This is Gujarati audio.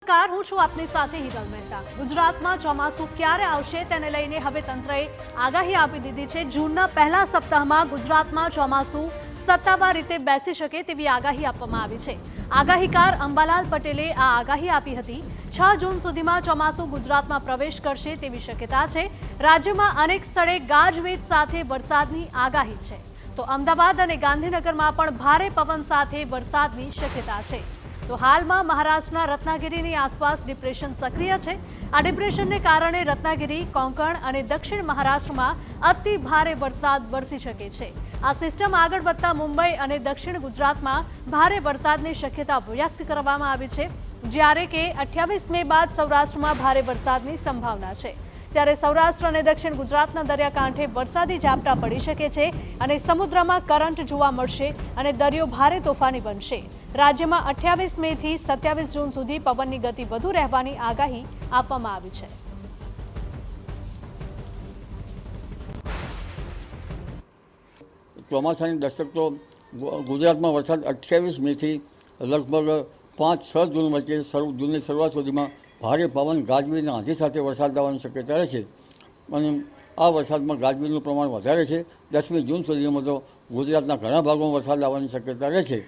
નમસ્કાર, હું છું આપની સાથે હિરલ મહેતા। ગુજરાતમાં ચોમાસું ક્યારે આવશે તેને લઈને હવે તંત્રએ આગાહી આપી દીધી છે। જૂનના પહેલા સપ્તાહમાં ગુજરાતમાં ચોમાસું સત્તાવાર રીતે બેસી શકે તેવી આગાહી આપવામાં આવી છે। આગાહીકાર અંબાલાલ પટેલે આ આગાહી આપી હતી। 6 જૂન સુધીમાં ચોમાસું ગુજરાતમાં પ્રવેશ કરશે તેવી શક્યતા છે। રાજ્યમાં અનેક સ્થળે ગાજવીજ સાથે વરસાદની આગાહી છે, તો અમદાવાદ અને ગાંધીનગરમાં પણ ભારે પવન સાથે વરસાદની શક્યતા છે। તો હાલમાં મહારાષ્ટ્રના રત્નાગિરીની આસપાસ ડિપ્રેશન સક્રિય છે। આ ડિપ્રેશનને કારણે રત્નાગિરી, કોંકણ અને દક્ષિણ મહારાષ્ટ્રમાં અતિ ભારે વરસાદ વરસી શકે છે। આ સિસ્ટમ આગળ વધતા મુંબઈ અને દક્ષિણ ગુજરાતમાં ભારે વરસાદની શક્યતા વ્યક્ત કરવામાં આવી છે, જ્યારે કે 28 મે બાદ સૌરાષ્ટ્રમાં ભારે વરસાદની સંભાવના છે। ત્યારે સૌરાષ્ટ્ર અને દક્ષિણ ગુજરાતના દરિયાકાંઠે વરસાદી ઝાપટા પડી શકે છે અને સમુદ્રમાં કરંટ જોવા મળશે અને દરિયો ભારે તોફાની બનશે। રાજ્યમાં 28 મે થી 27 જૂન સુધી પવનની ગતિ વધુ રહેવાની આગાહી આપવામાં આવી છે। ચોમાસાની દસ્તક તો ગુજરાતમાં વરસાદ 28 મેથી લગભગ 5-6 જૂન વચ્ચે જૂનની શરૂઆત સુધીમાં ભારે પવન, ગાજવીજ અને આંધી સાથે વરસાદ આવવાની શક્યતા રહે છે અને આ વરસાદમાં ગાજવીજનું પ્રમાણ વધારે છે। 10મી જૂન સુધીમાં તો ગુજરાતના ઘણા ભાગોમાં વરસાદ આવવાની શક્યતા રહે છે।